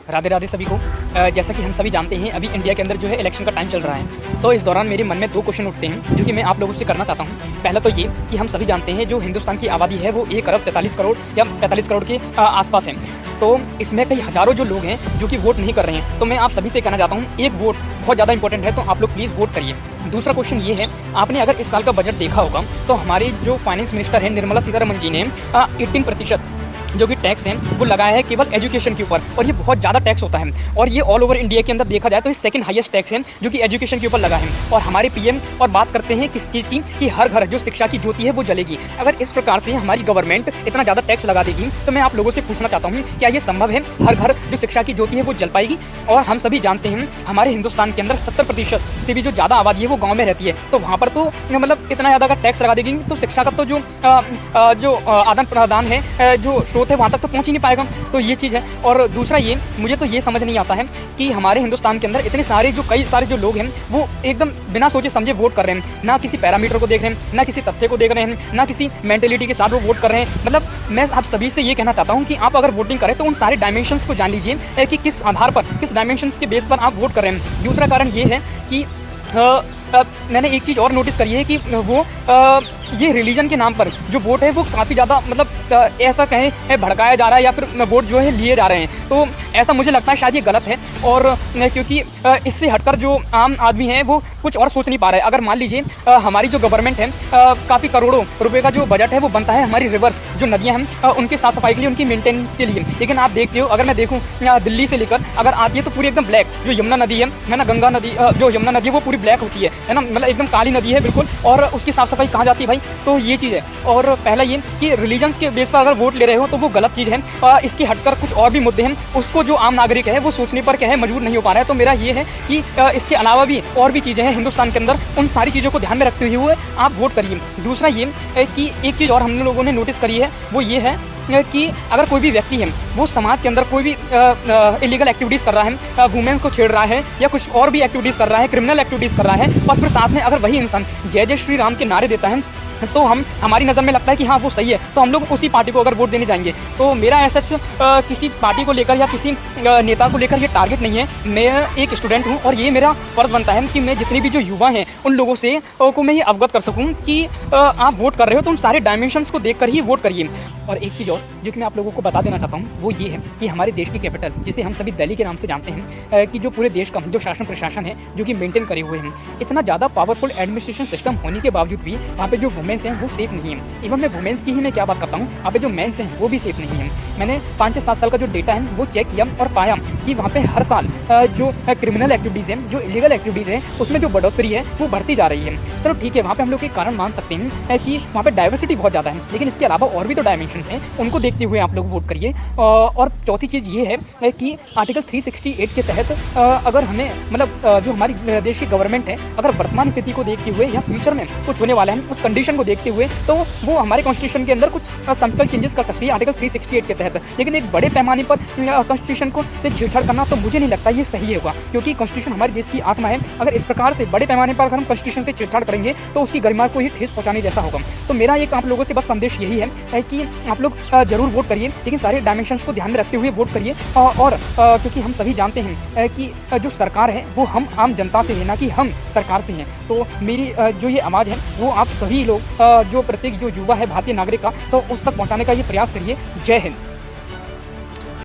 राधे राधे सभी को। जैसा कि हम सभी जानते हैं अभी इंडिया के अंदर जो है इलेक्शन का टाइम चल रहा है, तो इस दौरान मेरे मन में 2 क्वेश्चन उठते हैं जो कि मैं आप लोगों से करना चाहता हूं। पहला तो ये कि हम सभी जानते हैं जो हिंदुस्तान की आबादी है वो 1 अरब 43 करोड़ या 45 करोड़ के आसपास है। तो इसमें कई हज़ारों जो लोग हैं जो कि वोट नहीं कर रहे हैं। तो मैं आप सभी से कहना चाहता हूँ, एक वोट बहुत ज़्यादा इंपॉर्टेंट है, तो आप लोग प्लीज़ वोट करिए। दूसरा क्वेश्चन ये है, आपने अगर इस साल का बजट देखा होगा तो हमारी जो फाइनेंस मिनिस्टर है निर्मला सीतारमण जी ने 18% जो कि टैक्स है वो लगाया है केवल एजुकेशन के ऊपर, और ये बहुत ज़्यादा टैक्स होता है और ये ऑल ओवर इंडिया के अंदर देखा जाए तो ये सेकंड हाईएस्ट टैक्स है जो कि एजुकेशन के ऊपर लगा है। और हमारे पीएम और बात करते हैं किस चीज़ की कि हर घर जो शिक्षा की ज्योति है वो जलेगी। अगर इस प्रकार से हमारी गवर्नमेंट इतना ज़्यादा टैक्स लगा देगी तो मैं आप लोगों से पूछना चाहता हूँ, क्या ये संभव है हर घर जो शिक्षा की ज्योति है वो जल पाएगी? और हम सभी जानते हैं हमारे हिंदुस्तान के अंदर 70% से भी जो ज़्यादा आबादी है वो गाँव में रहती है, तो वहाँ पर तो मतलब इतना ज़्यादा अगर टैक्स लगा देगी तो शिक्षा का तो जो आदान प्रदान है जो स्रोत है वहाँ तक तो पहुँच ही नहीं पाएगा। तो ये चीज़ है। और दूसरा ये, मुझे तो ये समझ नहीं आता है कि हमारे हिंदुस्तान के अंदर इतने सारे कई सारे जो लोग हैं वो एकदम बिना सोचे समझे वोट कर रहे हैं, ना किसी पैरामीटर को देख रहे हैं, ना किसी तथ्य को देख रहे हैं, ना किसी मेंटेलिटी के साथ वो वोट कर रहे हैं। मतलब मैं आप सभी से ये कहना चाहता हूँ कि आप अगर वोटिंग करें तो उन सारे डायमेंशंस को जान लीजिए कि किस आधार पर, किस डायमेंशंस के बेस पर आप वोट कर रहे हैं। दूसरा कारण ये है कि मैंने एक चीज़ और नोटिस करी है कि वो ये रिलीजन के नाम पर जो वोट है वो काफ़ी ज़्यादा मतलब ऐसा कहें भड़काया जा रहा है या फिर वोट जो है लिए जा रहे हैं। तो ऐसा मुझे लगता है शायद ये गलत है, और क्योंकि इससे हटकर जो आम आदमी है वो कुछ और सोच नहीं पा रहा है। अगर मान लीजिए हमारी जो गवर्नमेंट है काफ़ी करोड़ों रुपए का जो बजट है वो बनता है हमारी रिवर्स जो नदियाँ हैं उनके साफ सफाई के लिए, उनकी मेंटेनेंस के लिए, लेकिन आप देखते हो अगर मैं देखूँ दिल्ली से लेकर अगर आती है तो पूरी एकदम ब्लैक, जो यमुना नदी है ना, गंगा नदी जो यमुना नदी है वो पूरी ब्लैक होती है ना, मतलब एकदम काली नदी है बिल्कुल, और उसकी साफ सफाई कहाँ जाती है भाई? तो ये चीज़ है। और पहला ये कि रिलीजन्स के बेस पर अगर वोट ले रहे हो तो वो गलत चीज़ है। इसके हटकर कुछ और भी मुद्दे हैं, उसको जो आम नागरिक है वो सोचने पर क्या है मजबूर नहीं हो पा रहा है। तो मेरा ये है कि इसके अलावा भी और भी चीज़ें हैं हिंदुस्तान के अंदर, उन सारी चीज़ों को ध्यान में रखते हुए आप वोट करिए। दूसरा ये कि एक चीज़ और हम लोगों ने नोटिस करी है, वो ये है कि अगर कोई भी व्यक्ति है वो समाज के अंदर कोई भी इलीगल एक्टिविटीज़ कर रहा है, वुमेन्स को छेड़ रहा है या कुछ और भी एक्टिविटीज़ कर रहा है, क्रिमिनल एक्टिविटीज़ कर रहा है, और फिर साथ में अगर वही इंसान जय जय श्री राम के नारे देता है तो हमारी नज़र में लगता है कि हाँ वो सही है, तो हम लोग उसी पार्टी को अगर वोट देने जाएंगे। तो मेरा ऐसा किसी पार्टी को लेकर या किसी नेता को लेकर ये टारगेट नहीं है। मैं एक स्टूडेंट हूँ और ये मेरा फ़र्ज़ बनता है कि मैं जितने भी जो युवा हैं उन लोगों से को मैं ये अवगत कर सकूँ कि आप वोट कर रहे हो तो उन सारे डायमेंशंस को देख कर ही वोट करिए। और एक चीज़ और जो कि मैं आप लोगों को बता देना चाहता हूँ वो ये है कि हमारे देश की कैपिटल, जिसे हम सभी दिल्ली के नाम से जानते हैं, कि जो पूरे देश का जो शासन प्रशासन है जो कि मेंटेन करे हुए हैं, इतना ज़्यादा पावरफुल एडमिनिस्ट्रेशन सिस्टम होने के बावजूद भी वहाँ पे जो वुमेन्स हैं वो सेफ़ नहीं है। इवन मैं वुमेन्स की ही मैं क्या बात करता हूँ, वहाँ पे जो मेंस हैं वो भी सेफ़ नहीं है। मैंने 5 से 7 साल का जो डेटा है वो चेक किया और पाया कि वहाँ पे हर साल जो क्रिमिनल एक्टिविटीज़ हैं, जो इलीगल एक्टिविटीज़ हैं, उसमें जो बढ़ोतरी है वो बढ़ती जा रही है। चलो ठीक है, वहाँ पे हम लोग एक कारण मान सकते हैं कि वहाँ पे डाइवर्सिटी बहुत ज़्यादा है, लेकिन इसके अलावा और भी तो डायमेंशंस हैं, उनको देखते हुए आप लोग वोट करिए। और चौथी चीज़ ये है कि आर्टिकल 368 के तहत अगर हमें मतलब जो हमारी देश की गवर्नमेंट है अगर वर्तमान स्थिति को देखते हुए या फ्यूचर में कुछ होने वाला है उस कंडीशन को देखते हुए तो वो हमारे कॉन्स्टिट्यूशन के अंदर कुछ संकल्प चेंजेस कर सकती है आर्टिकल 368 के तहत। लेकिन एक बड़े पैमाने पर कॉन्स्टिट्यूशन को से छेड़छाड़ करना तो मुझे नहीं लगता ये सही होगा, क्योंकि कॉन्स्टिट्यूशन हमारे देश की आत्मा है। अगर इस प्रकार से बड़े पैमाने पर अगर हम कॉन्स्टिट्यूशन से छेड़छाड़ करेंगे तो उसकी गरिमा को ही ठेस पहुँचाने जैसा होगा। तो मेरा एक आप लोगों से बस संदेश यही है कि आप लोग जरूर वोट करिए, लेकिन सारे डायमेंशंस को ध्यान में रखते हुए वोट करिए। और क्योंकि हम सभी जानते हैं कि जो सरकार है वो हम आम जनता से है, ना कि हम सरकार से हैं। तो मेरी जो ये आवाज़ है वो आप सभी लोग जो प्रत्येक जो युवा है भारतीय नागरिक का, तो उस तक पहुंचाने का ये प्रयास करिए। जय हिंद।